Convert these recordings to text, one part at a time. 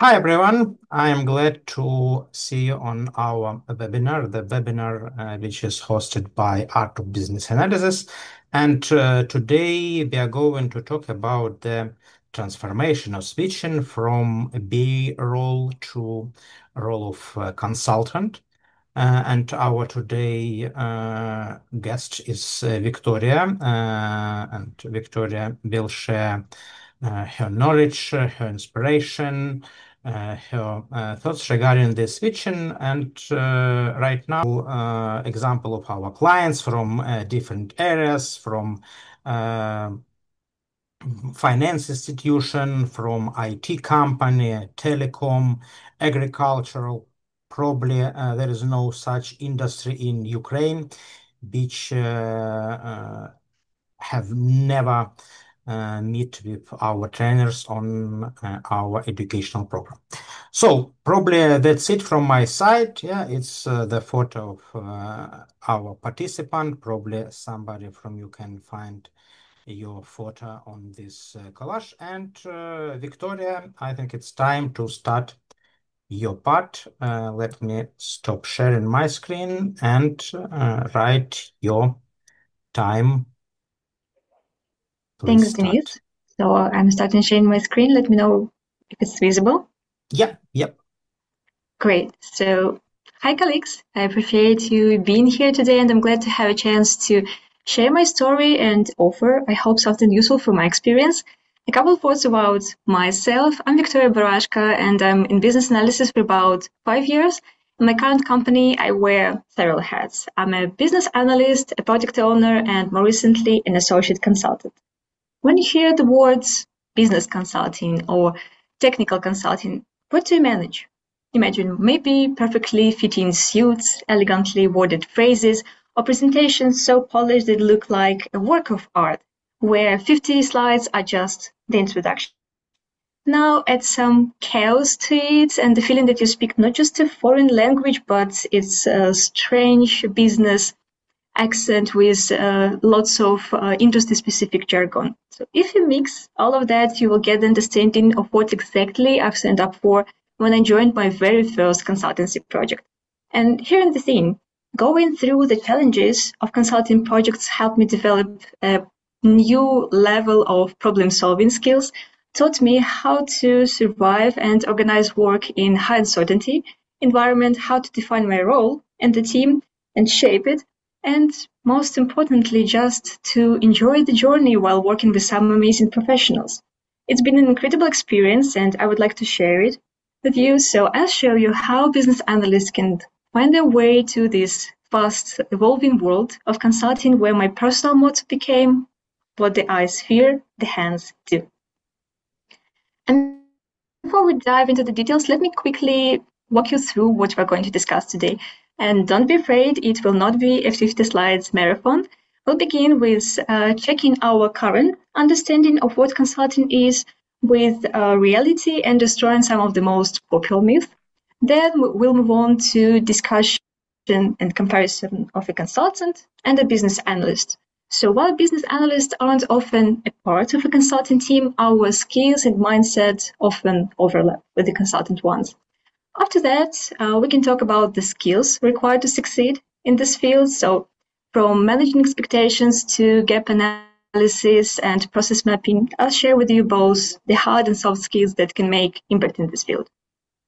Hi everyone, I am glad to see you on our webinar, the webinar which is hosted by Art of Business Analysis. And today we are going to talk about the transformation of switching from a B role to a role of consultant. And our today guest is Victoria, and Victoria will share her knowledge, her inspiration, her thoughts regarding the switching, and right now, example of our clients from different areas, from uh, finance institution, from IT company, telecom, agricultural. Probably there is no such industry in Ukraine which have never meet with our trainers on our educational program. So probably that's it from my side. Yeah, it's the photo of our participant. Probably somebody from you can find your photo on this collage. And Victoria, I think it's time to start your part. Let me stop sharing my screen and write your time. Please Thanks, start. Denise. So I'm starting sharing my screen. Let me know if it's visible. Yeah, yep. Great. So, hi, colleagues. I appreciate you being here today, and I'm glad to have a chance to share my story and offer, I hope, something useful from my experience. A couple of words about myself. I'm Victoria Barashka, and I'm in business analysis for about 5 years. In my current company, I wear several hats. I'm a business analyst, a project owner, and more recently, an associate consultant. When you hear the words business consulting or technical consulting, what do you manage? Imagine maybe perfectly fitting suits, elegantly worded phrases, or presentations so polished they look like a work of art, where 50 slides are just the introduction. Now add some chaos to it and the feeling that you speak not just a foreign language, but it's a strange business accent with lots of industry-specific jargon. So if you mix all of that, you will get the understanding of what exactly I've signed up for when I joined my very first consultancy project. And here's the thing, going through the challenges of consulting projects helped me develop a new level of problem-solving skills, taught me how to survive and organize work in high uncertainty environment, how to define my role and the team and shape it, and most importantly, just to enjoy the journey while working with some amazing professionals. It's been an incredible experience and I would like to share it with you. So I'll show you how business analysts can find their way to this fast evolving world of consulting where my personal motto became what the eyes fear, the hands do. And before we dive into the details, let me quickly walk you through what we're going to discuss today. And don't be afraid, it will not be a 50 slides marathon. We'll begin with checking our current understanding of what consulting is with reality and destroying some of the most popular myths. Then we'll move on to discussion and comparison of a consultant and a business analyst. So while business analysts aren't often a part of a consulting team, our skills and mindset often overlap with the consultant ones. After that, we can talk about the skills required to succeed in this field. So from managing expectations to gap analysis and process mapping, I'll share with you both the hard and soft skills that can make impact in this field.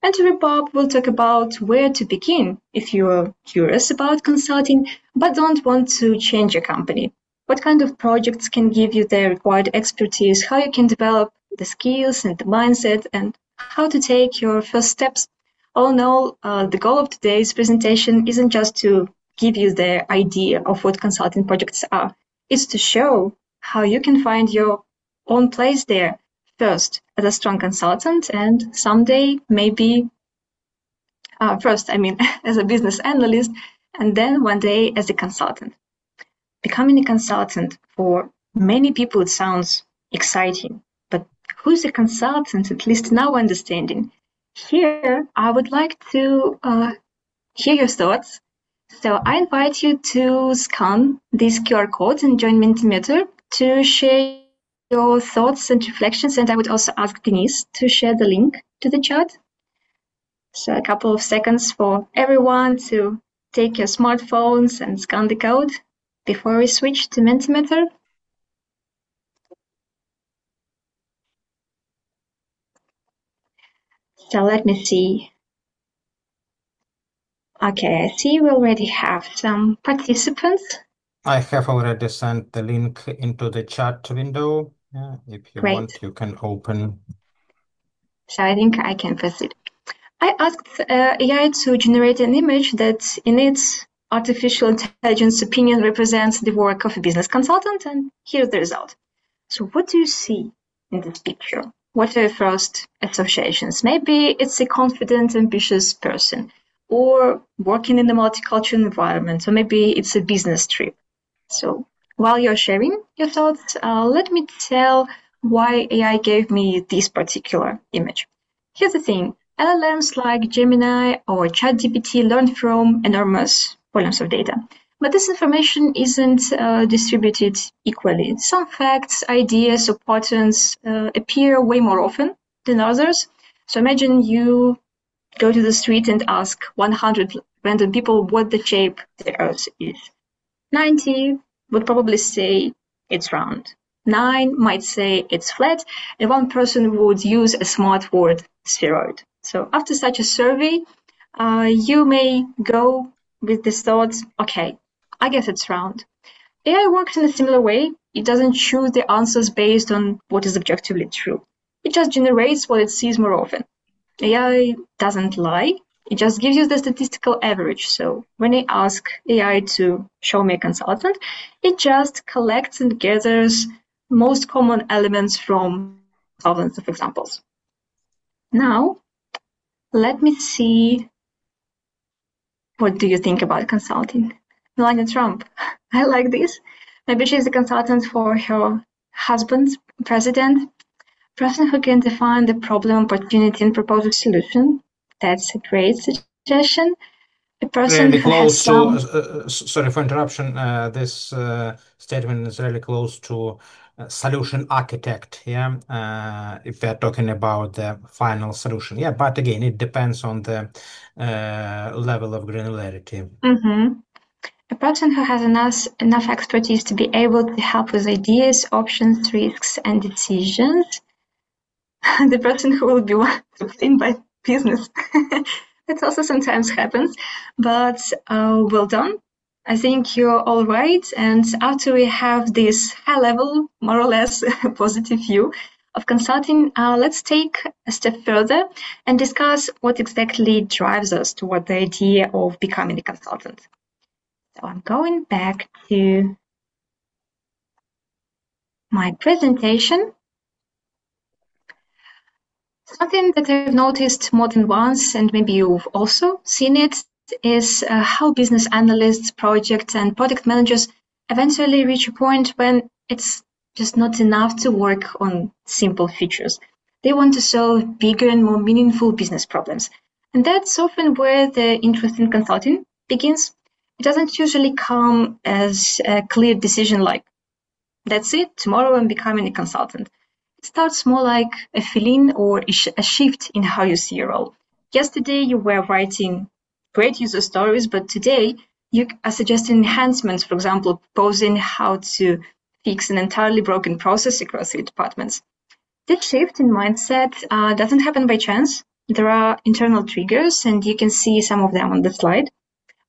And to wrap up, we'll talk about where to begin if you're curious about consulting but don't want to change your company. What kind of projects can give you the required expertise, how you can develop the skills and the mindset, and how to take your first steps. All in all, the goal of today's presentation isn't just to give you the idea of what consulting projects are. It's to show how you can find your own place there, first as a strong consultant and someday maybe first, as a business analyst, and then one day as a consultant. Becoming a consultant, for many people, it sounds exciting, but who's a consultant, at least in our understanding? Here, I would like to hear your thoughts. So I invite you to scan this QR code and join Mentimeter to share your thoughts and reflections. And I would also ask Denise to share the link to the chat So a couple of seconds for everyone to take your smartphones and scan the code before we switch to Mentimeter. So let me see. Okay, I see we already have some participants. I have already sent the link into the chat window. Yeah, if you Great. want, you can open. So I think I can proceed. I asked AI to generate an image that, in its artificial intelligence opinion, represents the work of a business consultant, and here's the result. So what do you see in this picture? What are your first associations? Maybe it's a confident, ambitious person, or working in a multicultural environment, or maybe it's a business trip. So while you're sharing your thoughts, let me tell why AI gave me this particular image. Here's the thing. LLMs like Gemini or ChatGPT learn from enormous volumes of data. But this information isn't distributed equally. Some facts, ideas, or patterns appear way more often than others. So imagine you go to the street and ask 100 random people what the shape the Earth is. 90 would probably say it's round. 9 might say it's flat, and one person would use a smart word, spheroid. So after such a survey, you may go with this thought, okay, I guess it's round. AI works in a similar way. It doesn't choose the answers based on what is objectively true. It just generates what it sees more often. AI doesn't lie. It just gives you the statistical average. So when I ask AI to show me a consultant, it just collects and gathers most common elements from thousands of examples. Now, let me see, what do you think about consulting? Melania Trump. I like this. Maybe she's a consultant for her husband, president, person who can define the problem, opportunity, and propose a solution. That's a great suggestion. A person Really who has close to, some. sorry for interruption, this statement is really close to solution architect, yeah, if we're talking about the final solution. Yeah, but again, it depends on the level of granularity. Mhm. A person who has enough expertise to be able to help with ideas, options, risks, and decisions. The person who will be seen by business. That also sometimes happens, but well done. I think you're all right. And after we have this high level, more or less positive view of consulting, let's take a step further and discuss what exactly drives us toward the idea of becoming a consultant. So I'm going back to my presentation. Something that I've noticed more than once, and maybe you've also seen it, is how business analysts, project and product managers eventually reach a point when it's just not enough to work on simple features. They want to solve bigger and more meaningful business problems. And that's often where the interest in consulting begins. It doesn't usually come as a clear decision like, that's it, tomorrow I'm becoming a consultant. It starts more like a feeling or a shift in how you see your role. Yesterday you were writing great user stories, but today you are suggesting enhancements, for example, proposing how to fix an entirely broken process across 3 departments. This shift in mindset doesn't happen by chance. There are internal triggers, and you can see some of them on the slide.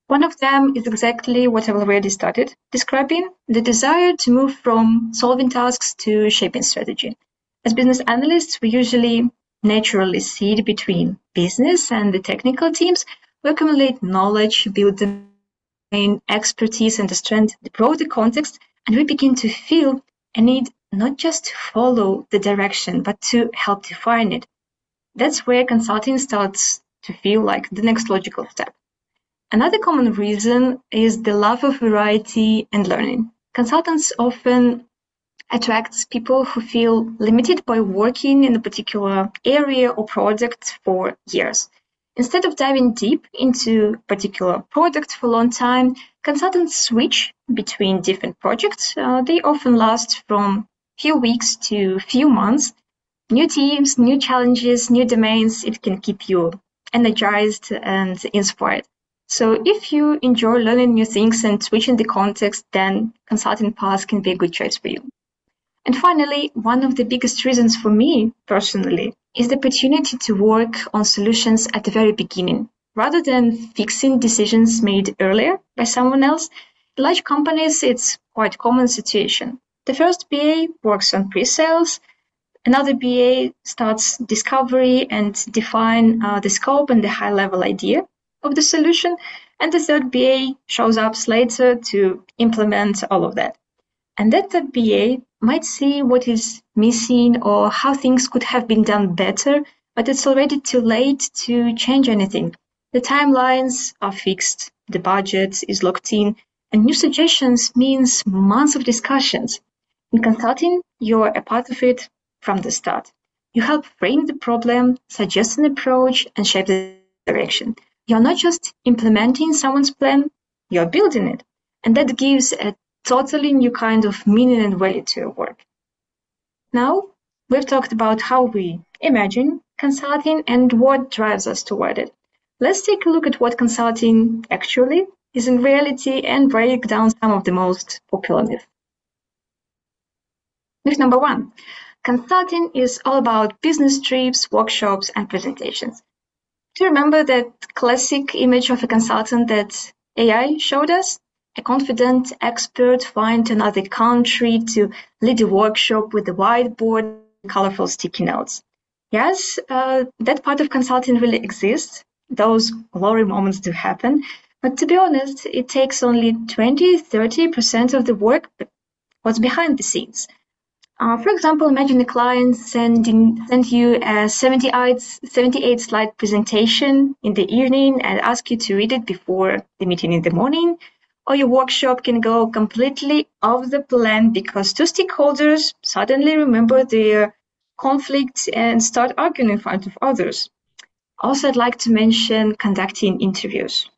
One of them is exactly what I've already started describing, the desire to move from solving tasks to shaping strategy. As business analysts, we usually naturally sit between business and the technical teams. We accumulate knowledge, build domain expertise, understand the broader context, and we begin to feel a need not just to follow the direction, but to help define it. That's where consulting starts to feel like the next logical step. Another common reason is the love of variety and learning. Consultants often attract people who feel limited by working in a particular area or product for years. Instead of diving deep into a particular product for a long time, consultants switch between different projects. They often last from few weeks to few months. New teams, new challenges, new domains, it can keep you energized, and inspired. So if you enjoy learning new things and switching the context, then consulting path can be a good choice for you. And finally, one of the biggest reasons for me personally is the opportunity to work on solutions at the very beginning, rather than fixing decisions made earlier by someone else. In large companies, it's quite a common situation. The first BA works on pre-sales, another BA starts discovery and define the scope and the high-level idea of the solution, and the third BA shows up later to implement all of that. And that third BA might see what is missing or how things could have been done better, but it's already too late to change anything. The timelines are fixed, the budget is locked in, and new suggestions means months of discussions. In consulting, you're a part of it from the start. You help frame the problem, suggest an approach, and shape the direction. You're not just implementing someone's plan, you're building it. And that gives a totally new kind of meaning and value to your work. Now, we've talked about how we imagine consulting and what drives us toward it. Let's take a look at what consulting actually is in reality and break down some of the most popular myths. Myth number one, consulting is all about business trips, workshops, and presentations. Do you remember that classic image of a consultant that AI showed us? A confident expert flying to another country to lead a workshop with a whiteboard and colorful sticky notes. Yes, that part of consulting really exists. Those glory moments do happen. But to be honest, it takes only 20-30% of the work, what's behind the scenes. For example, imagine a client send you a 78-slide presentation in the evening and ask you to read it before the meeting in the morning. Or your workshop can go completely off the plan because two stakeholders suddenly remember their conflict and start arguing in front of others. Also, I'd like to mention conducting interviews.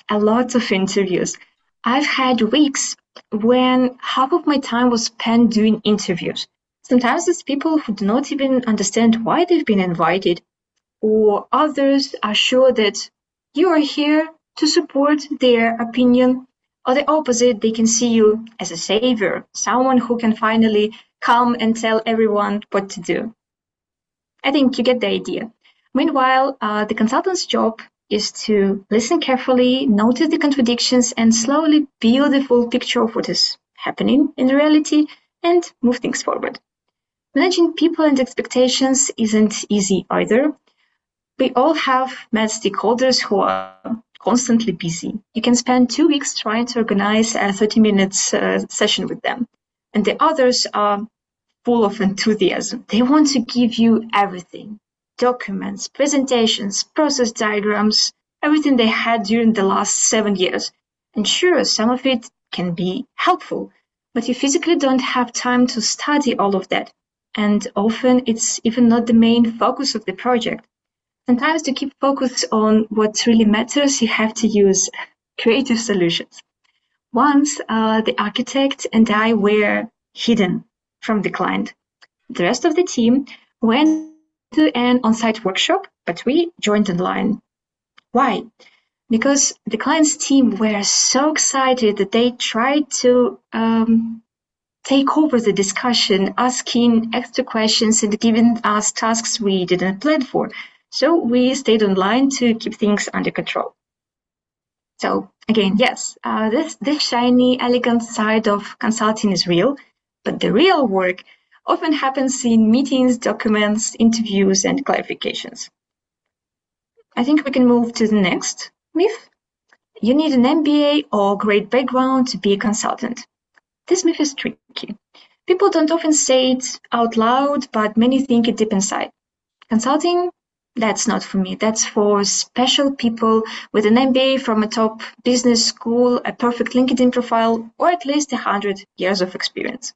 A lot of interviews. I've had weeks when half of my time was spent doing interviews. Sometimes it's people who do not even understand why they've been invited, or others are sure that you are here to support their opinion, or the opposite, they can see you as a savior, someone who can finally come and tell everyone what to do. I think you get the idea. Meanwhile, the consultant's job is to listen carefully, notice the contradictions, and slowly build a full picture of what is happening in reality and move things forward. Managing people and expectations isn't easy either. We all have met stakeholders who are constantly busy. You can spend 2 weeks trying to organize a 30-minute session with them. And the others are full of enthusiasm. They want to give you everything. Documents, presentations, process diagrams, everything they had during the last 7 years. And sure, some of it can be helpful, but you physically don't have time to study all of that. And often it's even not the main focus of the project. Sometimes to keep focus on what really matters, you have to use creative solutions. Once, the architect and I were hidden from the client. The rest of the team went to an on-site workshop, but we joined online. Why? Because the client's team were so excited that they tried to take over the discussion, asking extra questions and giving us tasks we didn't plan for. So we stayed online to keep things under control. So again, yes, this shiny, elegant side of consulting is real, but the real work often happens in meetings, documents, interviews, and clarifications. I think we can move to the next myth. You need an MBA or great background to be a consultant. This myth is tricky. People don't often say it out loud, but many think it deep inside. Consulting? That's not for me. That's for special people with an MBA from a top business school, a perfect LinkedIn profile, or at least 100 years of experience.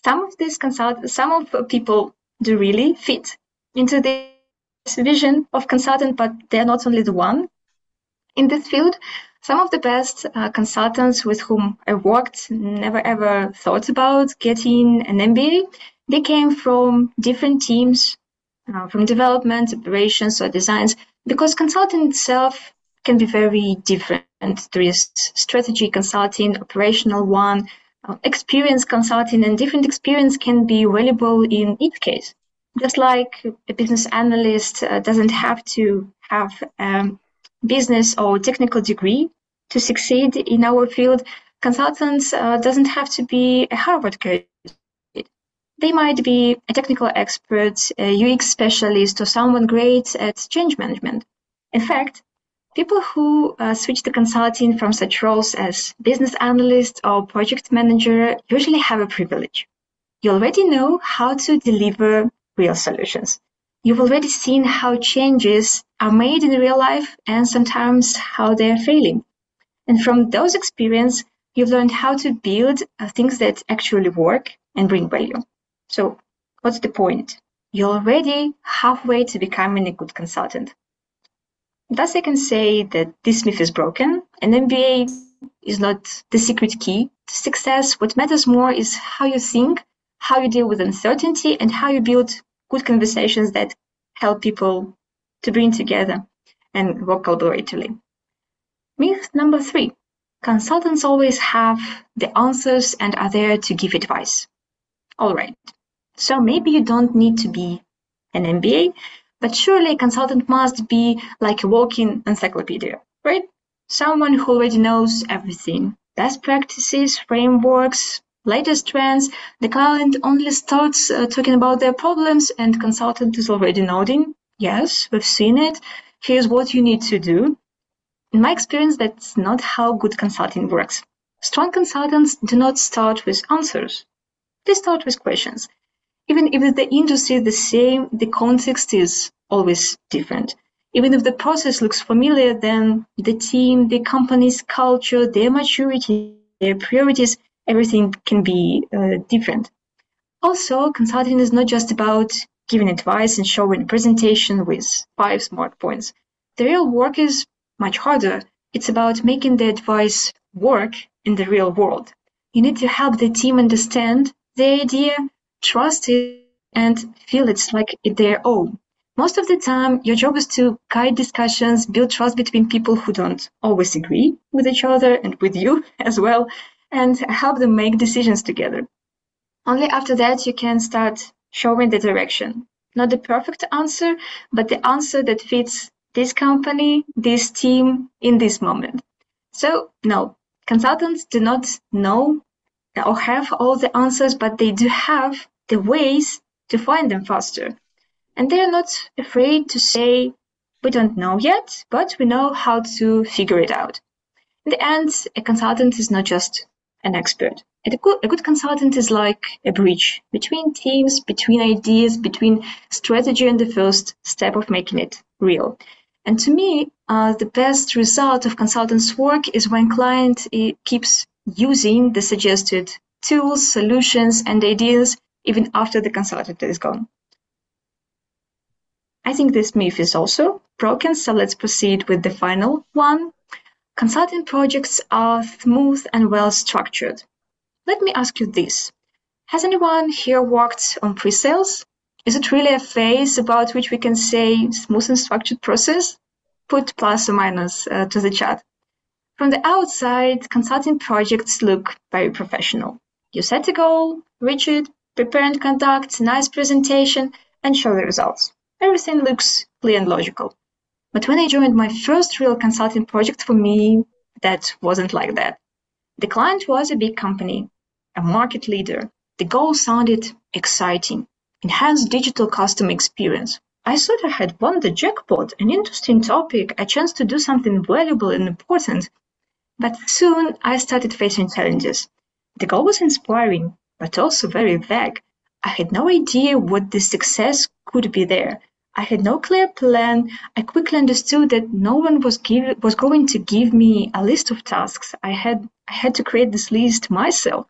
Some of people do really fit into this vision of consultant, but they're not only the one in this field. Some of the best consultants with whom I worked never ever thought about getting an MBA. They came from different teams, from development, operations, or designs, Because consulting itself can be very different. There is strategy consulting, operational one, experience consulting, and different experience can be valuable in each case. Just like a business analyst doesn't have to have a business or technical degree to succeed in our field, consultants doesn't have to be a Harvard graduate. They might be a technical expert, a UX specialist, or someone great at change management. In fact, people who switch to consulting from such roles as business analyst or project manager usually have a privilege. You already know how to deliver real solutions. You've already seen how changes are made in real life and sometimes how they're failing. And from those experiences, you've learned how to build things that actually work and bring value. So what's the point? You're already halfway to becoming a good consultant. Thus, I can say that this myth is broken. An MBA is not the secret key to success. What matters more is how you think, how you deal with uncertainty, and how you build good conversations that help people to bring together and work collaboratively. Myth number 3. Consultants always have the answers and are there to give advice. All right. So maybe you don't need to be an MBA, but surely a consultant must be like a walking encyclopedia, right? Someone who already knows everything. Best practices, frameworks, latest trends. The client only starts talking about their problems and consultant is already nodding. Yes, we've seen it. Here's what you need to do. In my experience, that's not how good consulting works. Strong consultants do not start with answers. They start with questions. Even if the industry is the same, the context is always different. Even if the process looks familiar, then the team, the company's culture, their maturity, their priorities, everything can be different. Also, consulting is not just about giving advice and showing a presentation with 5 smart points. The real work is much harder. It's about making the advice work in the real world. You need to help the team understand the idea, trust it, and feel it's like their own. Most of the time, your job is to guide discussions, build trust between people who don't always agree with each other and with you as well, and help them make decisions together. Only after that you can start showing the direction. Not the perfect answer, but the answer that fits this company, this team, in this moment. So, no, consultants do not know or have all the answers, but they do have the ways to find them faster. And they are not afraid to say, we don't know yet, but we know how to figure it out. In the end, a consultant is not just an expert. A good consultant is like a bridge between teams, between ideas, between strategy and the first step of making it real. And to me, the best result of consultants' work is when client keeps using the suggested tools, solutions, and ideas even after the consultant is gone. I think this myth is also broken, so let's proceed with the final one. Consulting projects are smooth and well structured. Let me ask you this. Has anyone here worked on pre-sales? Is it really a phase about which we can say smooth and structured process? Put plus or minus to the chat. From the outside, consulting projects look very professional. You set a goal, reach it, prepare and conduct a nice presentation, and show the results. Everything looks clear and logical. But when I joined my first real consulting project, for me, that wasn't like that. The client was a big company, a market leader. The goal sounded exciting. Enhanced digital customer experience. I thought I had won the jackpot, an interesting topic, a chance to do something valuable and important. But soon I started facing challenges. The goal was inspiring, but also very vague. I had no idea what the success could be there. I had no clear plan. I quickly understood that no one was going to give me a list of tasks. I had to create this list myself.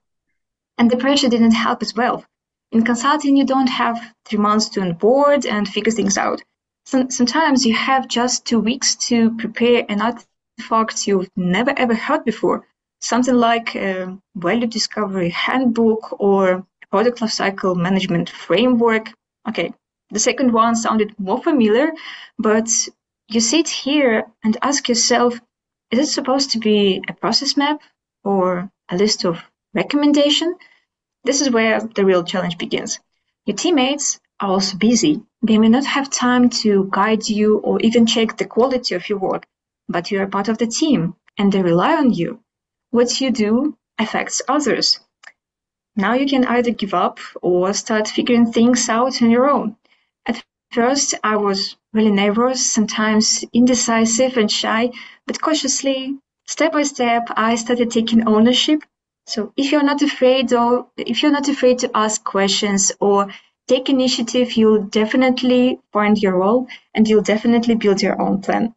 And the pressure didn't help as well. In consulting, you don't have 3 months to onboard and figure things out. Sometimes you have just 2 weeks to prepare an artifact you've never ever heard before. Something like a value discovery handbook or a product lifecycle management framework. Okay, the second one sounded more familiar, but you sit here and ask yourself, is it supposed to be a process map or a list of recommendations? This is where the real challenge begins. Your teammates are also busy. They may not have time to guide you or even check the quality of your work, but you are part of the team and they rely on you. What you do affects others. Now you can either give up or start figuring things out on your own. At first, I was really nervous, sometimes indecisive and shy, but cautiously, step by step, I started taking ownership. So if you're not afraid to ask questions or take initiative, you'll definitely find your role and you'll definitely build your own plan.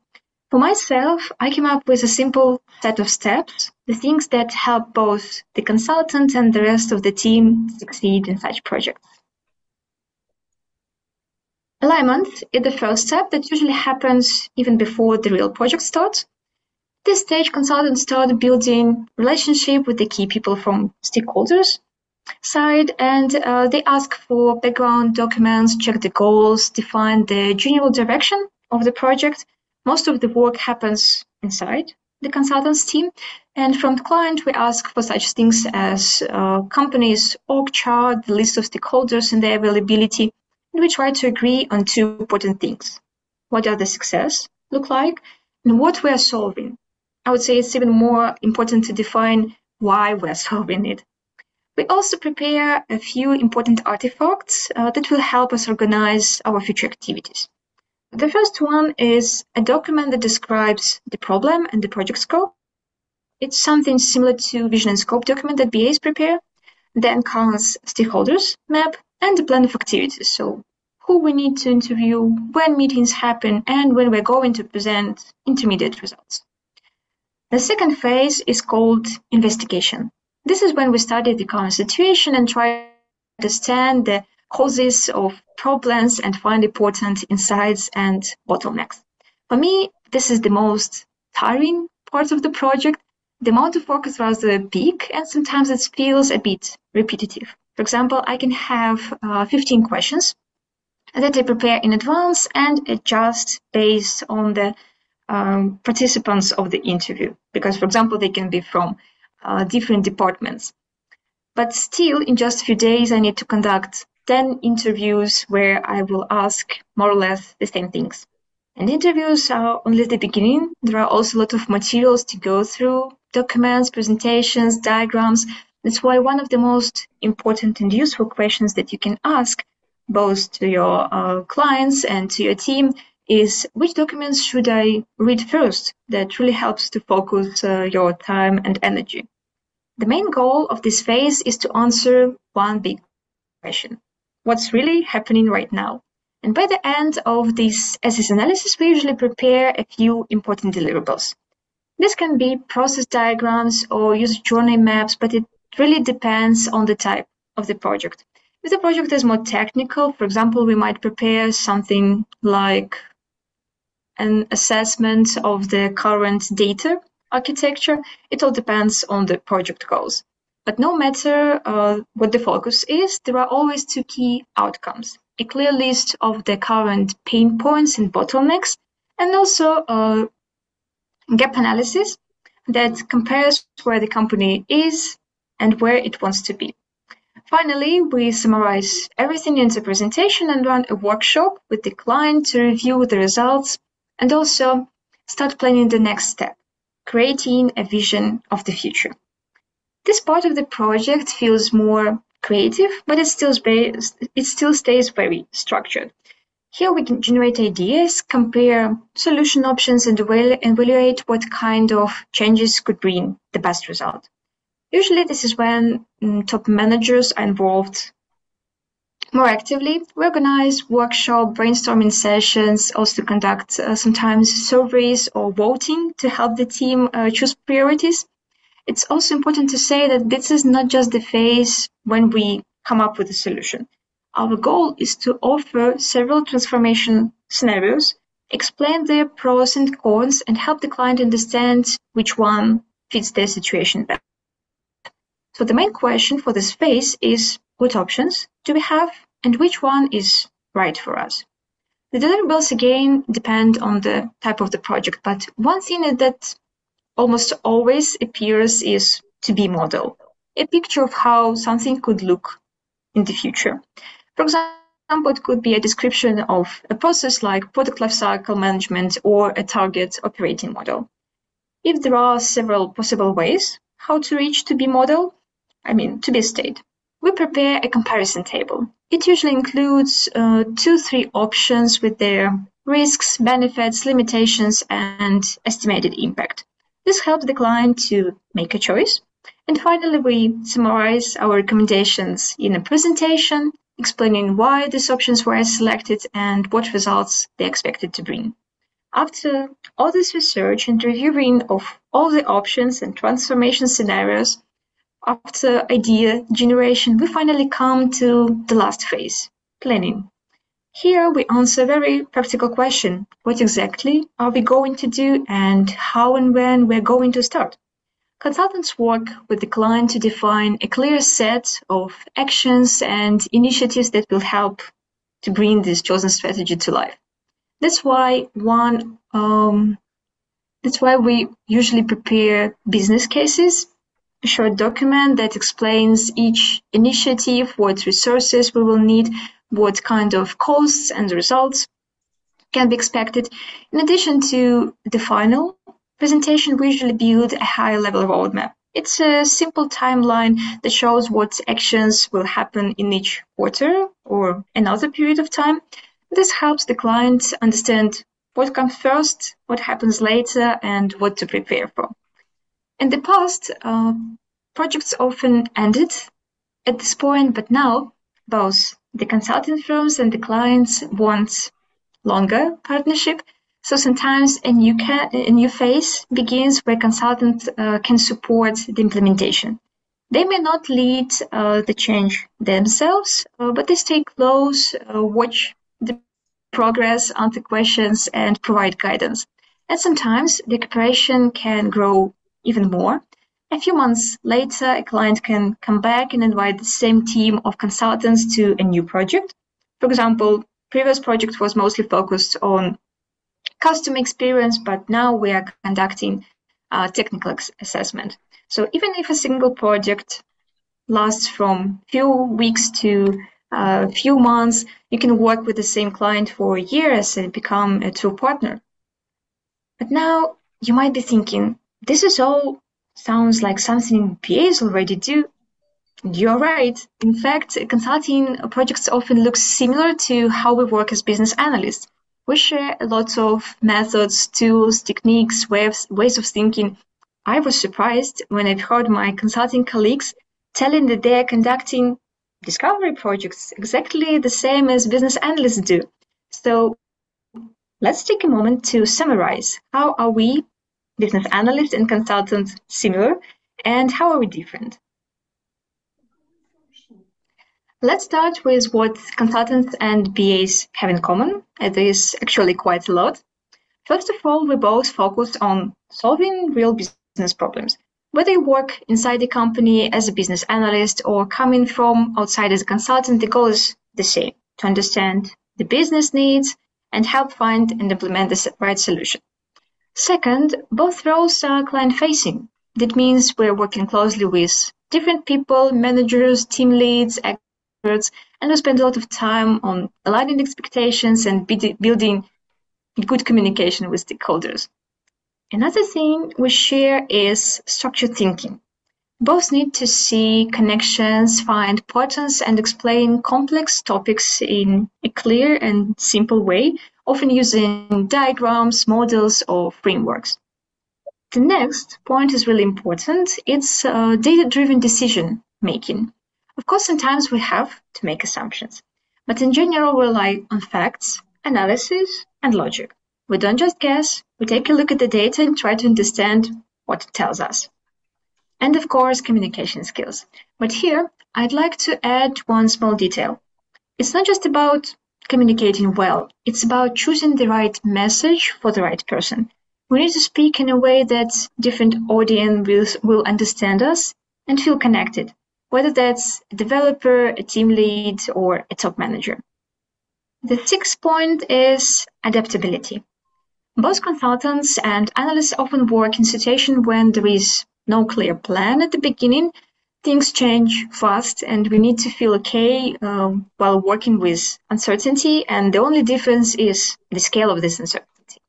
For myself, I came up with a simple set of steps, the things that help both the consultant and the rest of the team succeed in such projects. Alignment is the first step that usually happens even before the real project starts. At this stage, consultants start building relationship with the key people from stakeholders side, and they ask for background documents, check the goals, define the general direction of the project. Most of the work happens inside the consultants team, and from the client we ask for such things as company's org chart, the list of stakeholders and their availability, and we try to agree on two important things. What does the success look like and what we are solving? I would say it's even more important to define why we're solving it. We also prepare a few important artifacts that will help us organize our future activities. The first one is a document that describes the problem and the project scope. It's something similar to vision and scope document that BAs prepare. Then comes stakeholders map and the plan of activities. So who we need to interview, when meetings happen, and when we're going to present intermediate results. The second phase is called investigation. This is when we study the current situation and try to understand the causes of problems and find important insights and bottlenecks. For me, this is the most tiring part of the project. The amount of work is rather big and sometimes it feels a bit repetitive. For example, I can have 15 questions that I prepare in advance and adjust based on the participants of the interview, because, for example, they can be from different departments. But still, in just a few days, I need to conduct 10 interviews where I will ask more or less the same things. And interviews are only the beginning. There are also a lot of materials to go through, documents, presentations, diagrams. That's why one of the most important and useful questions that you can ask both to your clients and to your team is which documents should I read first? That really helps to focus your time and energy. The main goal of this phase is to answer one big question. What's really happening right now? And by the end of this SS analysis, we usually prepare a few important deliverables. This can be process diagrams or user journey maps, but it really depends on the type of the project. If the project is more technical, for example, we might prepare something like an assessment of the current data architecture. It all depends on the project goals. But no matter what the focus is, there are always two key outcomes: a clear list of the current pain points and bottlenecks, and also a gap analysis that compares where the company is and where it wants to be. Finally, we summarize everything into a presentation and run a workshop with the client to review the results and also start planning the next step, creating a vision of the future. This part of the project feels more creative, but it still stays very structured. Here we can generate ideas, compare solution options, and evaluate what kind of changes could bring the best result. Usually this is when top managers are involved more actively. We organize workshop, brainstorming sessions, also conduct sometimes surveys or voting to help the team choose priorities. It's also important to say that this is not just the phase when we come up with a solution. Our goal is to offer several transformation scenarios, explain their pros and cons, and help the client understand which one fits their situation best. So the main question for this phase is what options do we have and which one is right for us? The deliverables again depend on the type of the project, but one thing that almost always appears is to be model, a picture of how something could look in the future. For example, it could be a description of a process like product lifecycle management or a target operating model. If there are several possible ways how to reach to be model, to be state, we prepare a comparison table. It usually includes 2-3 options with their risks, benefits, limitations, and estimated impact. This helps the client to make a choice. And finally, we summarize our recommendations in a presentation explaining why these options were selected and what results they expected to bring. After all this research and reviewing of all the options and transformation scenarios, after idea generation, we finally come to the last phase, planning. Here we answer a very practical question. What exactly are we going to do and how and when we're going to start? Consultants work with the client to define a clear set of actions and initiatives that will help to bring this chosen strategy to life. That's why we usually prepare business cases, a short document that explains each initiative, what resources we will need, what kind of costs and results can be expected. In addition to the final presentation, we usually build a high-level roadmap. It's a simple timeline that shows what actions will happen in each quarter or another period of time. This helps the client understand what comes first, what happens later, and what to prepare for. In the past, projects often ended at this point, but now both the consulting firms and the clients want longer partnership. So sometimes a new phase begins where consultants can support the implementation. They may not lead the change themselves, but they stay close, watch the progress, answer questions, and provide guidance. And sometimes the cooperation can grow even more. A few months later, a client can come back and invite the same team of consultants to a new project. For example, previous project was mostly focused on customer experience, but now we are conducting technical assessment. So even if a single project lasts from few weeks to a few months, you can work with the same client for years and become a true partner. But now you might be thinking, this is all sounds like something PAs already do. You're right. In fact, consulting projects often look similar to how we work as business analysts. We share a lot of methods, tools, techniques, ways of thinking. I was surprised when I heard my consulting colleagues telling that they are conducting discovery projects exactly the same as business analysts do. So let's take a moment to summarize. How are we, business analysts and consultants, similar, and how are we different? Let's start with what consultants and BAs have in common. It is actually quite a lot. First of all, we both focus on solving real business problems. Whether you work inside the company as a business analyst or coming from outside as a consultant, the goal is the same, to understand the business needs and help find and implement the right solution. Second, both roles are client-facing. That means we're working closely with different people, managers, team leads, experts, and we spend a lot of time on aligning expectations and building good communication with stakeholders. Another thing we share is structured thinking. Both need to see connections, find patterns, and explain complex topics in a clear and simple way, often using diagrams, models, or frameworks. The next point is really important. It's data-driven decision making. Of course, sometimes we have to make assumptions, but in general, we rely on facts, analysis, and logic. We don't just guess, we take a look at the data and try to understand what it tells us. And of course, communication skills. But here, I'd like to add one small detail. It's not just about communicating well, it's about choosing the right message for the right person. We need to speak in a way that different audience will understand us and feel connected, whether that's a developer, a team lead, or a top manager. The sixth point is adaptability. Both consultants and analysts often work in situations when there is no clear plan at the beginning. Things change fast, and we need to feel okay while working with uncertainty, and the only difference is the scale of this uncertainty.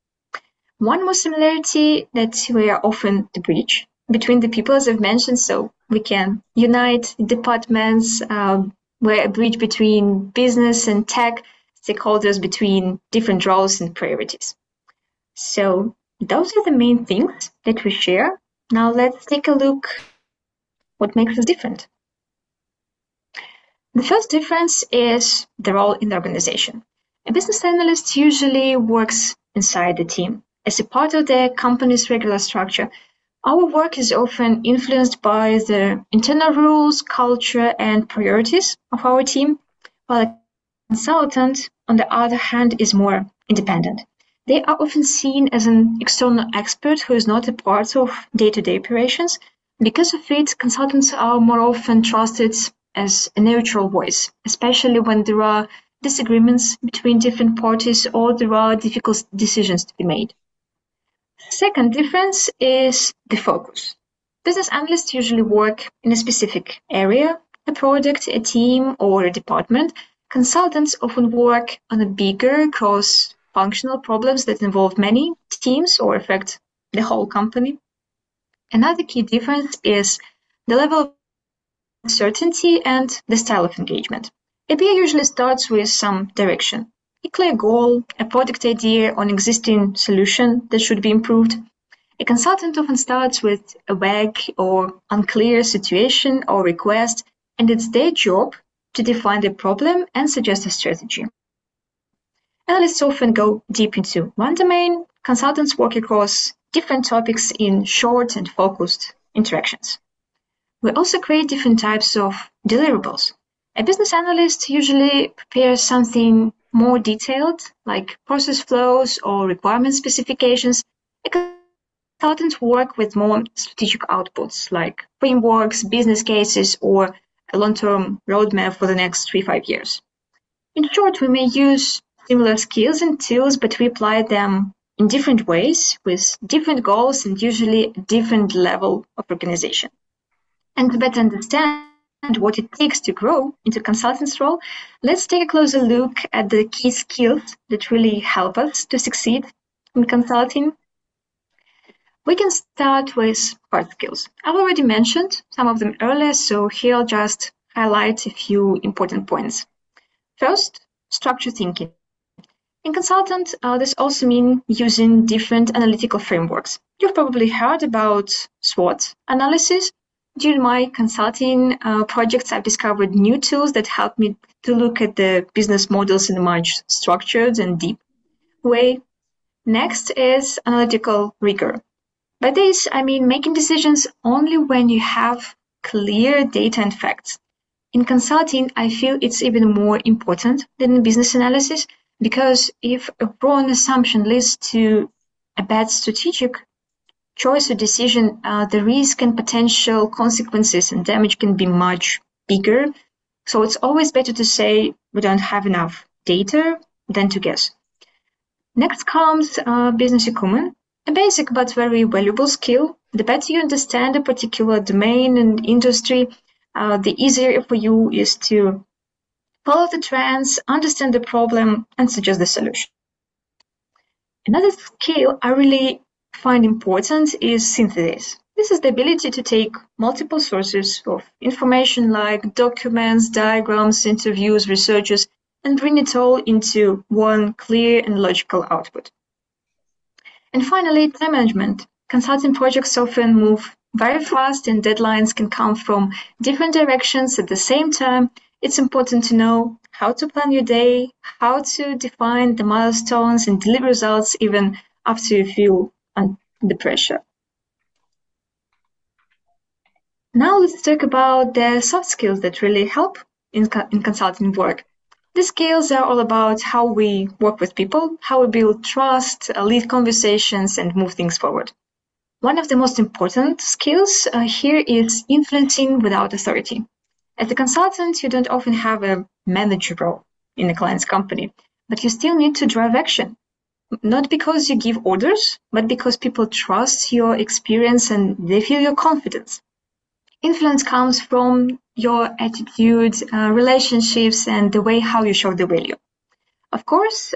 One more similarity that we are often the bridge between the people, as I've mentioned, so we can unite departments. We're a bridge between business and tech, stakeholders between different roles and priorities. So those are the main things that we share. Now let's take a look what makes us different. The first difference is the role in the organization. A business analyst usually works inside the team as a part of the company's regular structure. Our work is often influenced by the internal rules, culture, and priorities of our team, while a consultant, on the other hand, is more independent. They are often seen as an external expert who is not a part of day-to-day operations. Because of it, consultants are more often trusted as a neutral voice, especially when there are disagreements between different parties or there are difficult decisions to be made. Second difference is the focus. Business analysts usually work in a specific area, a product, a team, or a department. Consultants often work on a bigger cross-functional problems that involve many teams or affect the whole company. Another key difference is the level of uncertainty and the style of engagement. A BA usually starts with some direction, a clear goal, a product idea, or an existing solution that should be improved. A consultant often starts with a vague or unclear situation or request, and it's their job to define the problem and suggest a strategy. Analysts often go deep into one domain. Consultants work across different topics in short and focused interactions. We also create different types of deliverables. A business analyst usually prepares something more detailed, like process flows or requirement specifications. A consultant work with more strategic outputs, like frameworks, business cases, or a long-term roadmap for the next 3-5 years. In short, we may use similar skills and tools, but we apply them in different ways with different goals and usually a different level of organization. And to better understand what it takes to grow into a consultant's role, let's take a closer look at the key skills that really help us to succeed in consulting. We can start with hard skills. I've already mentioned some of them earlier, so here I'll just highlight a few important points. First, structured thinking. In consultant, this also means using different analytical frameworks. You've probably heard about SWOT analysis. During my consulting projects, I've discovered new tools that help me to look at the business models in a much structured and deep way. Next is analytical rigor. By this, I mean making decisions only when you have clear data and facts. In consulting, I feel it's even more important than in business analysis, because if a wrong assumption leads to a bad strategic choice or decision, the risk and potential consequences and damage can be much bigger. So it's always better to say we don't have enough data than to guess. Next comes business acumen, a basic but very valuable skill. The better you understand a particular domain and industry, the easier for you is to follow the trends, understand the problem, and suggest the solution. Another skill I really find important is synthesis. This is the ability to take multiple sources of information like documents, diagrams, interviews, researches, and bring it all into one clear and logical output. And finally, time management. Consulting projects often move very fast and deadlines can come from different directions at the same time. It's important to know how to plan your day, how to define the milestones and deliver results even after you feel under pressure. Now let's talk about the soft skills that really help in consulting work. These skills are all about how we work with people, how we build trust, lead conversations, and move things forward. One of the most important skills here is influencing without authority. As a consultant, you don't often have a manager role in a client's company. but you still need to drive action. Not because you give orders, but because people trust your experience and they feel your confidence. Influence comes from your attitude, relationships, and the way how you show the value. Of course,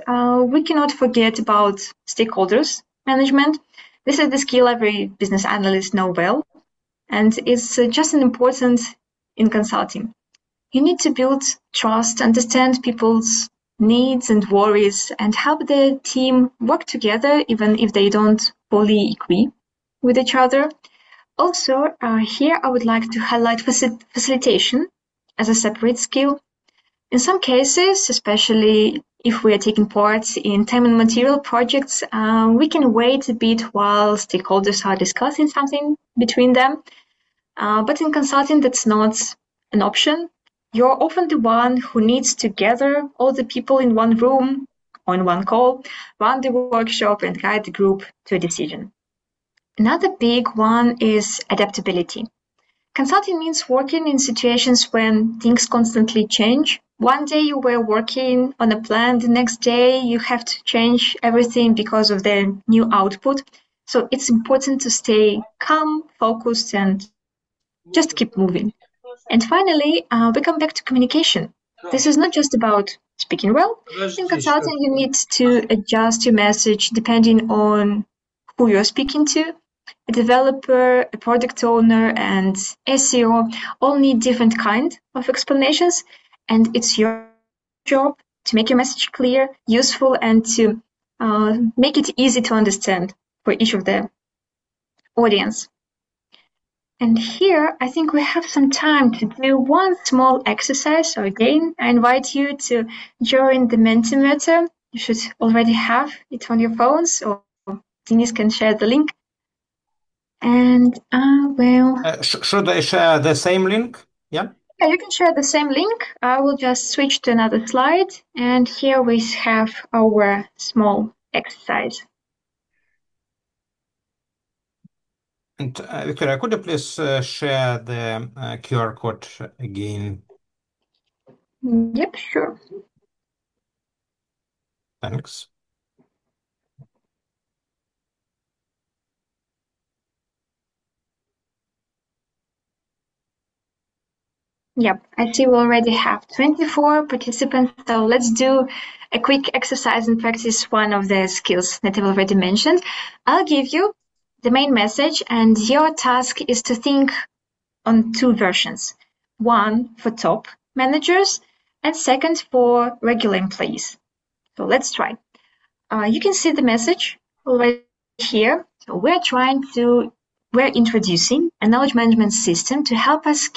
we cannot forget about stakeholders management. This is the skill every business analyst know well, and it's just as important in consulting. You need to build trust, understand people's needs and worries, and help the team work together even if they don't fully agree with each other. Also, here I would like to highlight facilitation as a separate skill. In some cases, especially if we are taking part in time and material projects, we can wait a bit while stakeholders are discussing something between them. But in consulting, that's not an option. You're often the one who needs to gather all the people in one room, on one call, run the workshop, and guide the group to a decision. Another big one is adaptability. Consulting means working in situations when things constantly change. One day you were working on a plan, the next day you have to change everything because of the new output. So it's important to stay calm, focused, and just keep moving. And finally, we come back to communication. This is not just about speaking well. In consulting, you need to adjust your message depending on who you're speaking to. A developer, a product owner, and SEO all need different kind of explanations, and it's your job to make your message clear, useful, and to make it easy to understand for each of the audience. And here, I think we have some time to do one small exercise. So again, I invite you to join the Mentimeter. You should already have it on your phones, or Denise can share the link. And I will... Should I share the same link? Yeah. Yeah, you can share the same link. I will just switch to another slide. And here we have our small exercise. And Victoria, could you please share the QR code again? Yep, sure. Thanks. Yep, I see we already have 24 participants, so let's do a quick exercise and practice one of the skills that I've already mentioned. I'll give you the main message, and your task is to think on two versions. One for top managers, and second for regular employees. So let's try. You can see the message already here. So we're introducing a knowledge management system to help us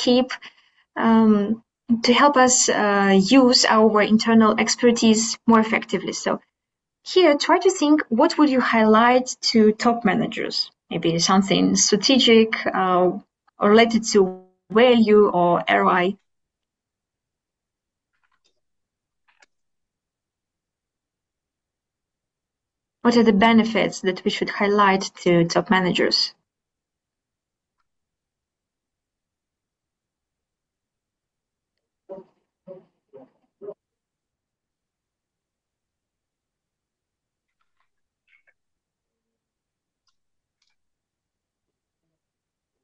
use our internal expertise more effectively. So here, try to think, what would you highlight to top managers? Maybe something strategic or related to value or ROI. What are the benefits that we should highlight to top managers?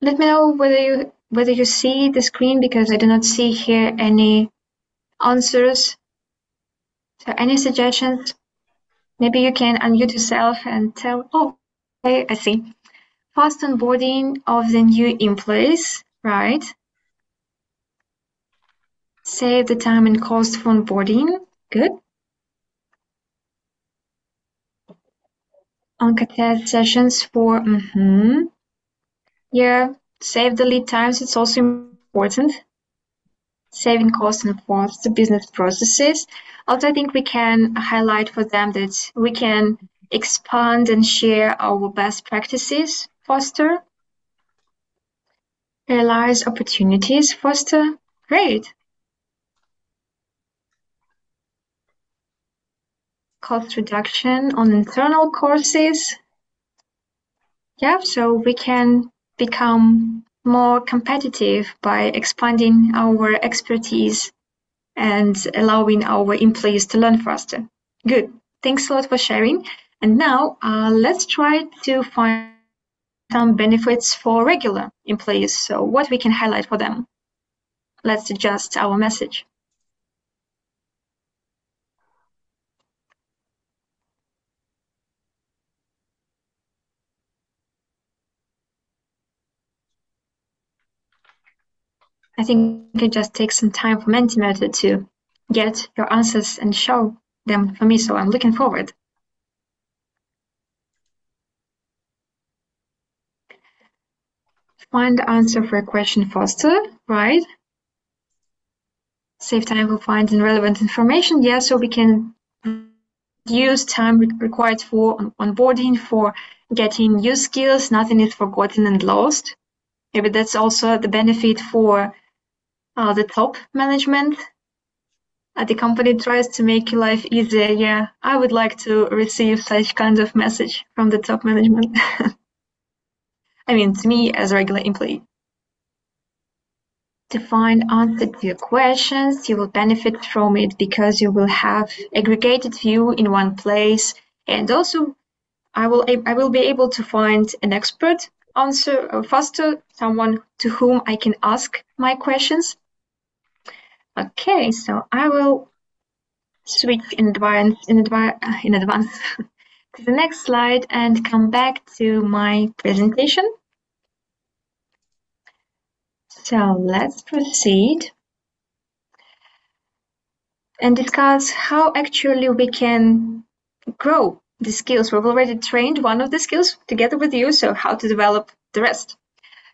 Let me know whether you see the screen, because I do not see here any answers. So any suggestions? Maybe you can unmute yourself and tell, oh, okay, I see. Fast onboarding of the new employees, right? Save the time and cost for onboarding. Good. Anchor test sessions for, yeah, save the lead times. It's also important. Saving costs and faster business processes. Also, I think we can highlight for them that we can expand and share our best practices faster. Realize opportunities faster. Great. Cost reduction on internal courses. Yeah, so we can become more competitive by expanding our expertise and allowing our employees to learn faster. Good. Thanks a lot for sharing. And now let's try to find some benefits for regular employees. So what we can highlight for them. Let's adjust our message. I think it just takes some time for Mentimeter to get your answers and show them for me, so I'm looking forward. Find the answer for a question faster, right? Save time for finding relevant information, yeah, so we can use time required for onboarding, for getting new skills, nothing is forgotten and lost. Maybe that's also the benefit for the top management. The company tries to make your life easier. Yeah, I would like to receive such kind of message from the top management. I mean, to me as a regular employee. To find answer to your questions, you will benefit from it because you will have aggregated view in one place, and also I will be able to find an expert answer faster, someone to whom I can ask my questions. Okay, so I will switch in advance to the next slide and come back to my presentation. So let's proceed and discuss how actually we can grow the skills. We've already trained one of the skills together with you, so how to develop the rest.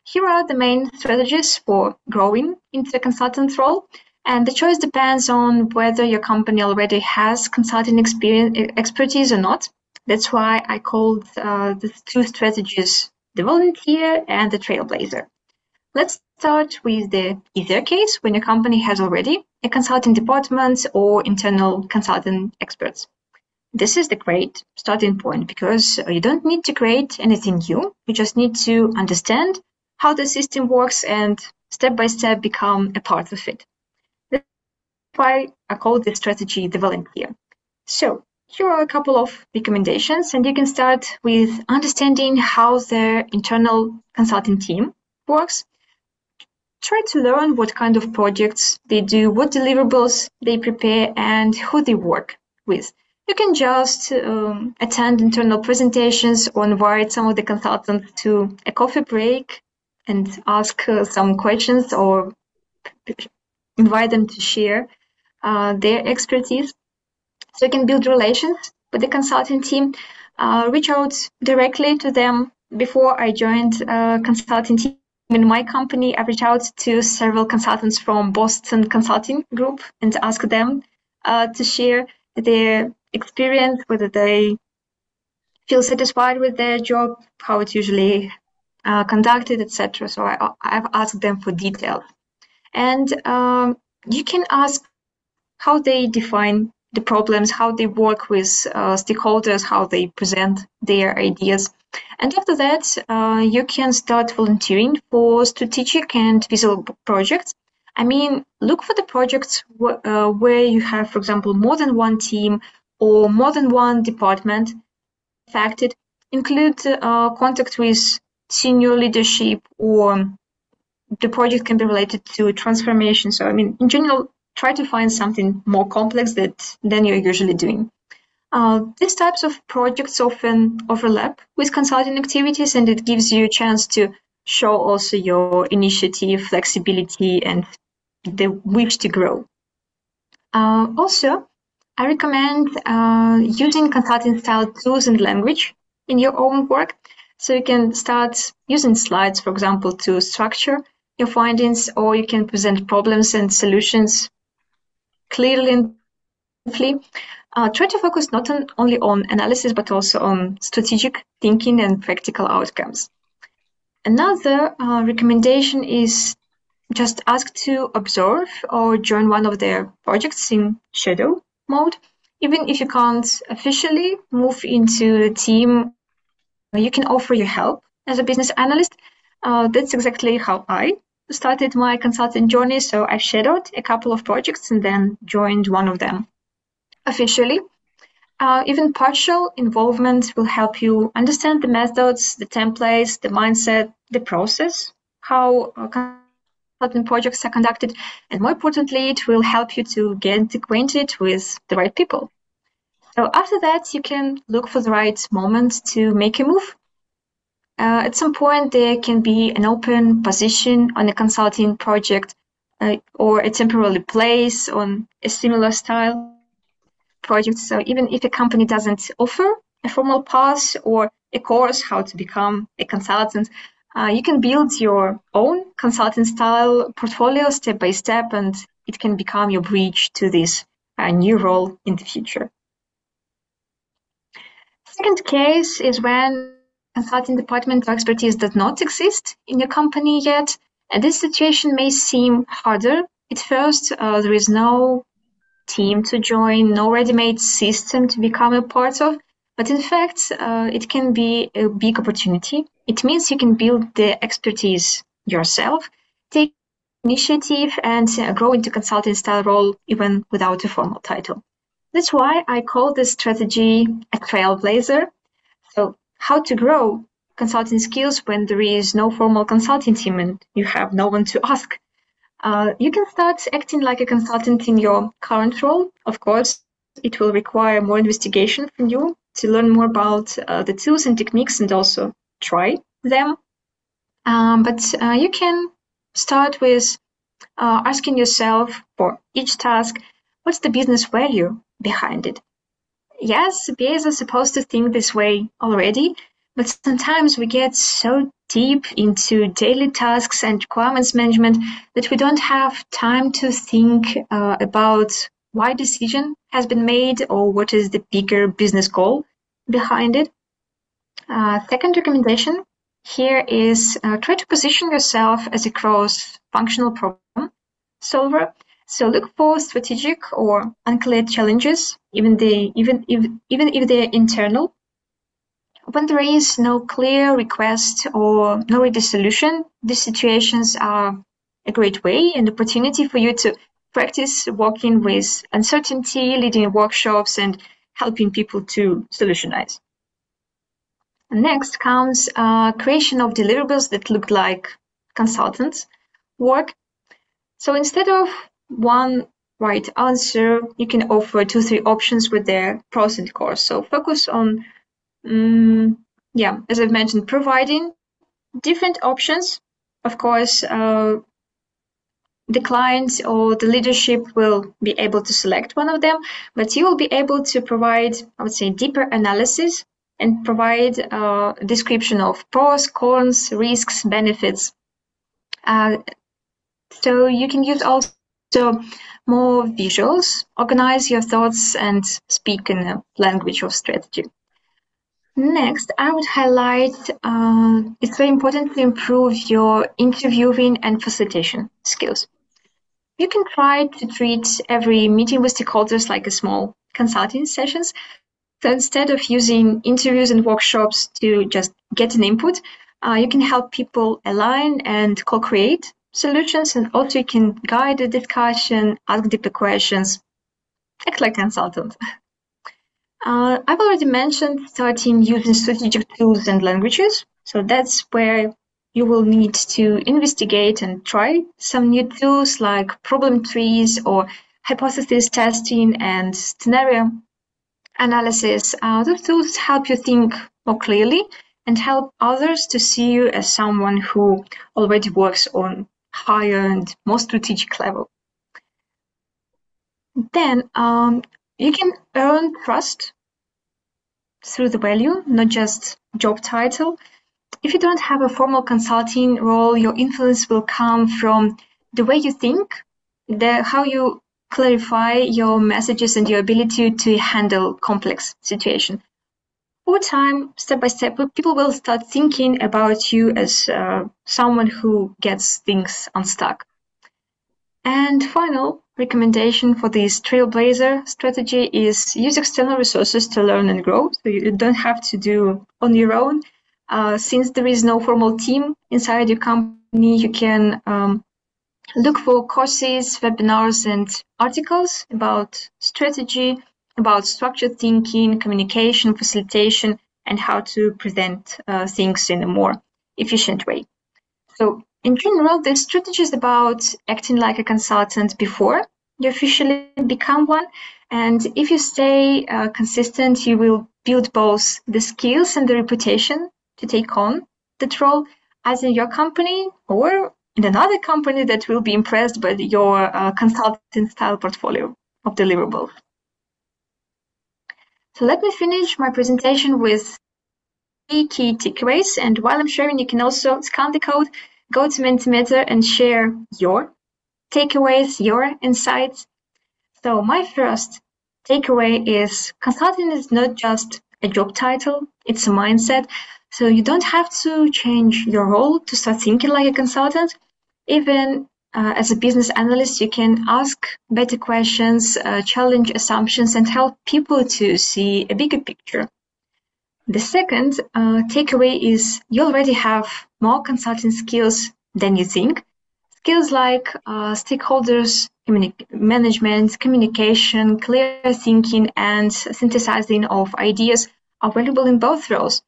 Here are the main strategies for growing into a consultant role, and the choice depends on whether your company already has consulting expertise or not. That's why I called the two strategies the volunteer and the trailblazer. Let's start with the easier case when your company has already a consulting department or internal consultant experts. This is the great starting point because you don't need to create anything new. You just need to understand how the system works and step by step become a part of it. That's why I call this strategy the volunteer. So here are a couple of recommendations, and you can start with understanding how the internal consulting team works. Try to learn what kind of projects they do, what deliverables they prepare, and who they work with. You can just attend internal presentations or invite some of the consultants to a coffee break and ask some questions or invite them to share their expertise. So you can build relations with the consulting team, reach out directly to them. Before I joined consulting team in my company, I reached out to several consultants from Boston Consulting Group and asked them to share their experience, whether they feel satisfied with their job, how it's usually conducted, etc. So I've asked them for details. And you can ask how they define the problems, how they work with stakeholders, how they present their ideas. And after that, you can start volunteering for strategic and visible projects. I mean, look for the projects where you have, for example, more than one team or more than one department affected. Include contact with senior leadership, or the project can be related to transformation. So, I mean, in general, try to find something more complex than you're usually doing. These types of projects often overlap with consulting activities, and it gives you a chance to show also your initiative, flexibility, and the wish to grow. Also, I recommend using consulting style tools and language in your own work. So you can start using slides, for example, to structure your findings, or you can present problems and solutions clearly and briefly. Try to focus not only on analysis, but also on strategic thinking and practical outcomes. Another recommendation is just ask to observe or join one of their projects in shadow mode. Even if you can't officially move into the team, you can offer your help as a business analyst. That's exactly how I started my consulting journey. So I shadowed a couple of projects and then joined one of them officially. Even partial involvement will help you understand the methods, the templates, the mindset, the process, how consulting projects are conducted, and more importantly, it will help you to get acquainted with the right people. So after that, you can look for the right moment to make a move. At some point, there can be an open position on a consulting project or a temporary place on a similar style project. So even if a company doesn't offer a formal path or a course how to become a consultant, you can build your own consulting style portfolio step by step, and it can become your bridge to this new role in the future. Second case is when consulting department or expertise does not exist in your company yet. And this situation may seem harder at first. There is no team to join, no ready-made system to become a part of. But in fact, it can be a big opportunity. It means you can build the expertise yourself, take initiative, and grow into consulting style role even without a formal title. That's why I call this strategy a trailblazer. So how to grow consulting skills when there is no formal consulting team and you have no one to ask. You can start acting like a consultant in your current role. Of course, it will require more investigation from you to learn more about the tools and techniques and also try them. But you can start with asking yourself for each task, what's the business value behind it? Yes, BAs are supposed to think this way already, but sometimes we get so deep into daily tasks and requirements management that we don't have time to think about why decision has been made or what is the bigger business goal behind it. Second recommendation here is try to position yourself as a cross-functional problem solver. So look for strategic or unclear challenges, even if they're internal. When there is no clear request or no ready solution, these situations are a great way and opportunity for you to practice working with uncertainty, leading workshops, and helping people to solutionize. Next comes creation of deliverables that look like consultants' work. So instead of one right answer, you can offer 2-3 options with their pros and cons. So focus on, as I've mentioned, providing different options. Of course, the client or the leadership will be able to select one of them, but you will be able to provide, I would say, deeper analysis and provide a description of pros, cons, risks, benefits. So you can use also more visuals, organize your thoughts, and speak in a language of strategy. Next, I would highlight it's very important to improve your interviewing and facilitation skills. You can try to treat every meeting with stakeholders like a small consulting sessions. So instead of using interviews and workshops to just get an input, you can help people align and co-create solutions, and also you can guide the discussion, ask deeper questions, act like a consultant. I've already mentioned starting using strategic tools and languages. So that's where you will need to investigate and try some new tools like problem trees or hypothesis testing and scenario analysis. Those tools help you think more clearly and help others to see you as someone who already works on higher and more strategic level. Then you can earn trust through the value, not just job title. If you don't have a formal consulting role, your influence will come from the way you think, how you clarify your messages and your ability to handle complex situations. Over time, step by step, people will start thinking about you as someone who gets things unstuck. And final recommendation for this trailblazer strategy is use external resources to learn and grow. So you don't have to do on your own. Since there is no formal team inside your company, you can look for courses, webinars, and articles about strategy, about structured thinking, communication, facilitation, and how to present things in a more efficient way. So in general, the strategy is about acting like a consultant before you officially become one. And if you stay consistent, you will build both the skills and the reputation to take on that role as in your company or in another company that will be impressed by your consulting style portfolio of deliverables. So let me finish my presentation with key takeaways. And while I'm sharing, you can also scan the code, go to Mentimeter and share your takeaways, your insights. So my first takeaway is consulting is not just a job title, it's a mindset. So you don't have to change your role to start thinking like a consultant. Even as a business analyst, you can ask better questions, challenge assumptions, and help people to see a bigger picture. The second takeaway is you already have more consulting skills than you think. Skills like stakeholders management, communication, clear thinking, and synthesizing of ideas are valuable in both roles.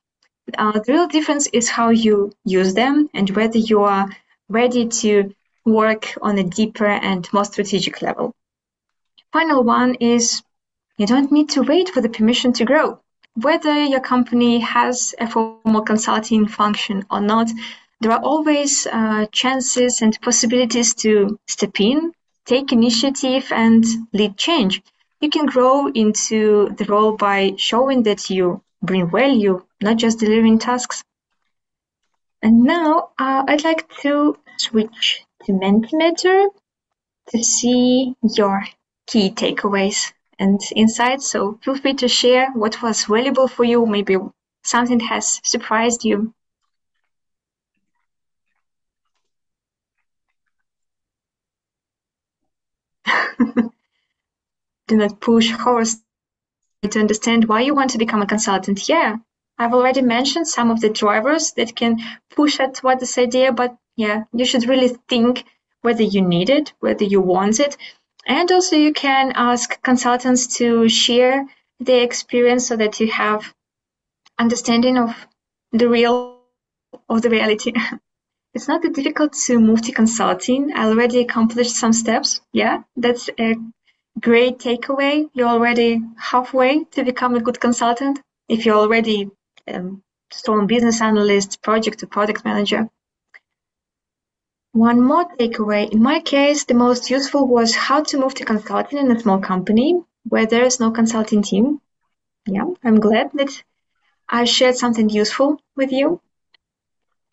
The real difference is how you use them and whether you are ready to work on a deeper and more strategic level. Final one is you don't need to wait for the permission to grow. Whether your company has a formal consulting function or not, there are always chances and possibilities to step in, take initiative, and lead change. You can grow into the role by showing that you bring value, not just delivering tasks. And now I'd like to switch to Mentimeter to see your key takeaways and insights. So feel free to share what was valuable for you. Maybe something has surprised you. Do not push horse to understand why you want to become a consultant. Yeah, I've already mentioned some of the drivers that can push us toward this idea, but yeah, you should really think whether you need it, whether you want it. And also you can ask consultants to share their experience so that you have understanding of the reality. It's not that difficult to move to consulting. I already accomplished some steps. Yeah, that's a great takeaway. You're already halfway to become a good consultant if you're already strong business analyst, project or product manager. One more takeaway. In my case, the most useful was how to move to consulting in a small company where there is no consulting team. Yeah, I'm glad that I shared something useful with you.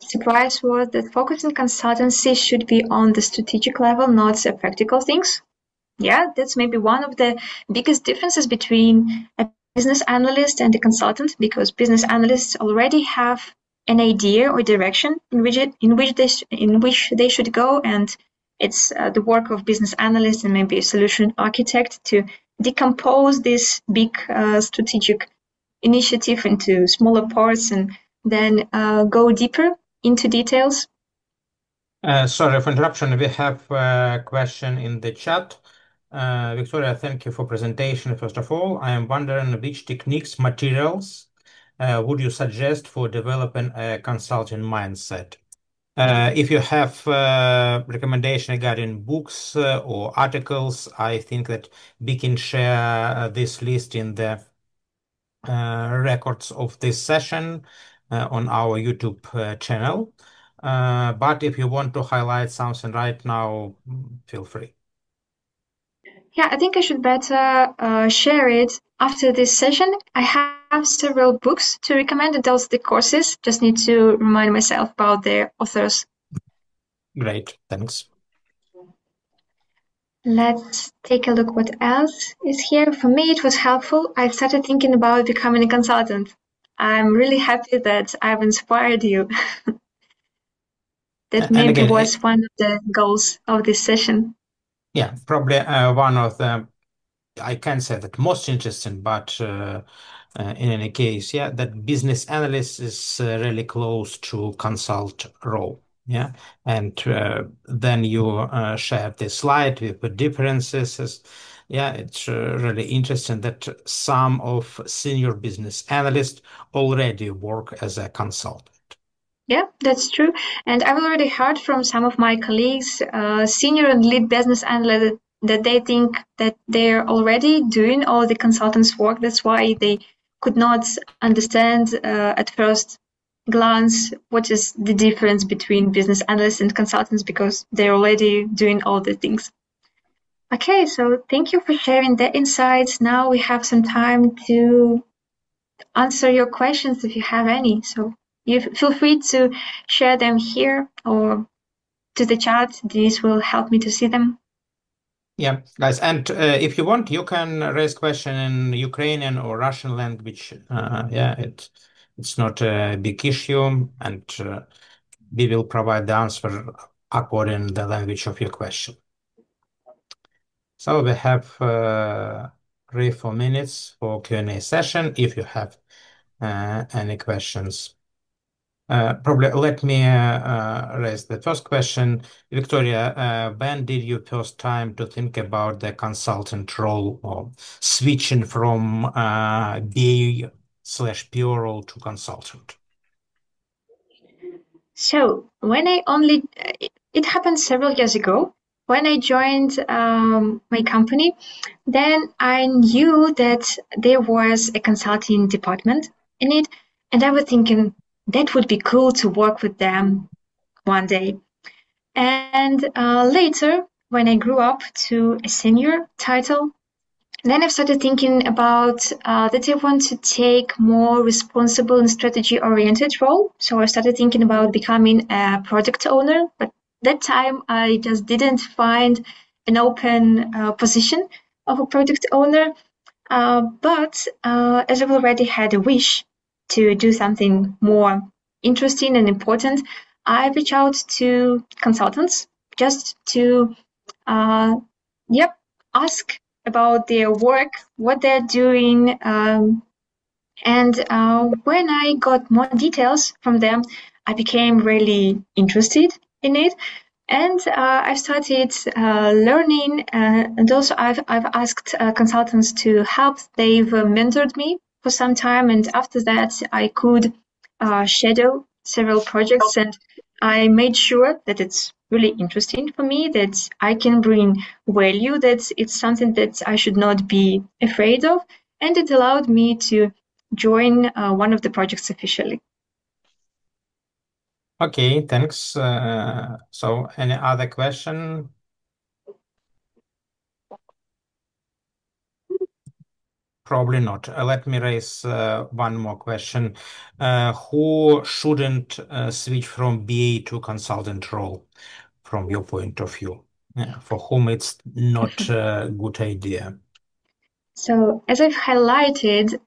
Surprise was that focusing consultancy should be on the strategic level, not the practical things. Yeah, that's maybe one of the biggest differences between a business analyst and a consultant, because business analysts already have an idea or direction in which they should go, and it's the work of business analyst and maybe a solution architect to decompose this big strategic initiative into smaller parts and then go deeper into details. Sorry for interruption. We have a question in the chat. Victoria, thank you for presentation. First of all, I am wondering which techniques, materials would you suggest for developing a consulting mindset? If you have recommendation regarding books or articles, I think that we can share this list in the records of this session on our YouTube channel. But if you want to highlight something right now, feel free. Yeah, I think I should better share it after this session. I have several books to recommend and also the courses. Just need to remind myself about their authors. Great, thanks. Let's take a look what else is here. For me, it was helpful. I started thinking about becoming a consultant. I'm really happy that I've inspired you. That And maybe again, was one of the goals of this session. yeah, probably one of the, I can't say that most interesting, but in any case, yeah, that business analyst is really close to consult role. Yeah, and then you share this slide with the differences Yeah, it's really interesting that some of senior business analysts already work as a consultant. Yeah, that's true. And I've already heard from some of my colleagues, senior and lead business analysts, that they think that they're already doing all the consultants' work. That's why they could not understand at first glance what is the difference between business analysts and consultants because they're already doing all the things. Okay, so thank you for sharing the insights. Now we have some time to answer your questions if you have any. So you feel free to share them here or to the chat. This will help me to see them. Yeah, guys, and if you want, you can raise question in Ukrainian or Russian language. Yeah, it's not a big issue, and we will provide the answer according to the language of your question. So we have 3, 4 minutes for Q&A session. If you have any questions, probably let me raise the first question. Victoria, when did you first time to think about the consultant role or switching from BA/pure role to consultant? So when I only, it happened several years ago. When I joined my company, then I knew that there was a consulting department in it, and I was thinking that would be cool to work with them one day. And later, when I grew up to a senior title, then I've started thinking about that I want to take more responsible and strategy-oriented role. So I started thinking about becoming a product owner, but that time I just didn't find an open position of a product owner. But as I've already had a wish to do something more interesting and important, I reached out to consultants just to, uh, yep, ask about their work, what they're doing, and when I got more details from them, I became really interested in it. And I've started learning, and also I've asked consultants to help. They've mentored me for some time, and after that, I could shadow several projects, and I made sure that it's really interesting for me, that I can bring value, that it's something that I should not be afraid of, and it allowed me to join one of the projects officially. Okay, thanks. So any other question? Probably not. Let me raise one more question. Who shouldn't switch from BA to consultant role from your point of view? Yeah, for whom it's not a good idea. So, as I've highlighted,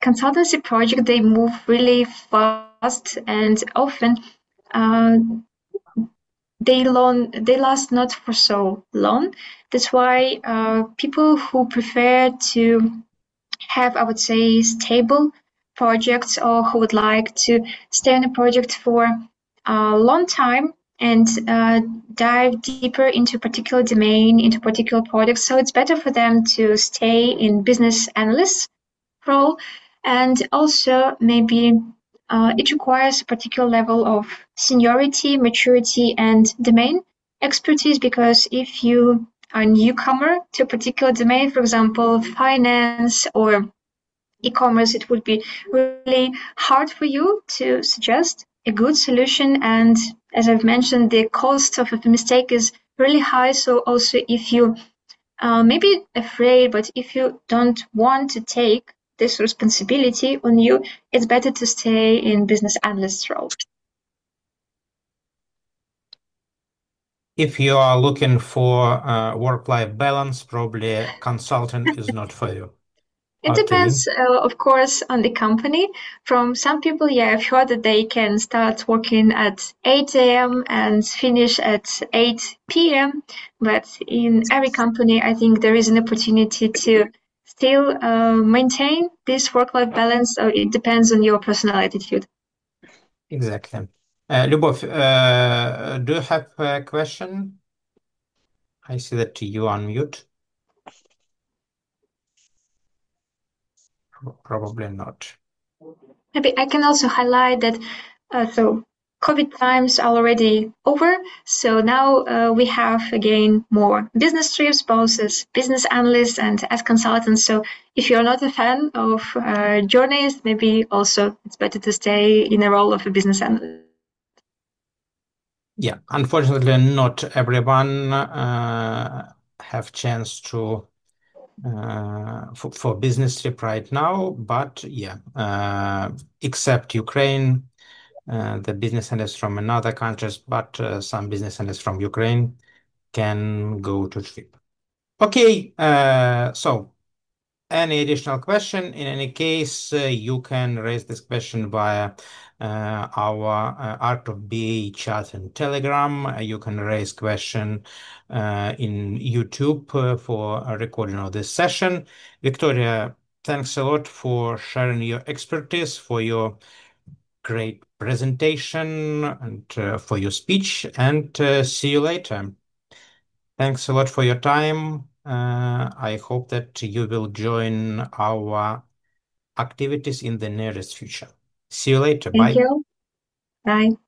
consultancy projects they move really fast, and often uh, they last not for so long. That's why people who prefer to have, I would say, stable projects, or who would like to stay in a project for a long time and dive deeper into a particular domain, into particular products. So it's better for them to stay in business analyst role. And also maybe it requires a particular level of seniority, maturity, and domain expertise, because if you are a newcomer to a particular domain, for example, finance or e-commerce, it would be really hard for you to suggest a good solution. And as I've mentioned, the cost of a mistake is really high. So also if you maybe afraid, but if you don't want to take this responsibility on you, it's better to stay in business analyst role. If you are looking for work-life balance, probably consultant is not for you. It Okay, depends, of course, on the company. From some people, yeah, I've heard that they can start working at 8 a.m. and finish at 8 p.m. But in every company, I think there is an opportunity to still maintain this work-life balance. So it depends on your personal attitude. exactly. Любовь, do you have a question? I see that you unmute. Probably not. Maybe I can also highlight that so COVID times are already over. So now we have again more business trips, both as business analysts and as consultants. So if you're not a fan of journeys, maybe also it's better to stay in a role of a business analyst. Yeah, unfortunately, not everyone have chance to for business trip right now, but yeah, except Ukraine, the business analysts from another countries, but some business analysts from Ukraine can go to trip. Okay, so any additional question? In any case, you can raise this question via our Art of BA chat and Telegram. You can raise question in YouTube for a recording of this session. Victoria, thanks a lot for sharing your expertise, for your great presentation, and for your speech. And see you later. Thanks a lot for your time. I hope that you will join our activities in the nearest future. See you later. Thank Bye. you. Bye.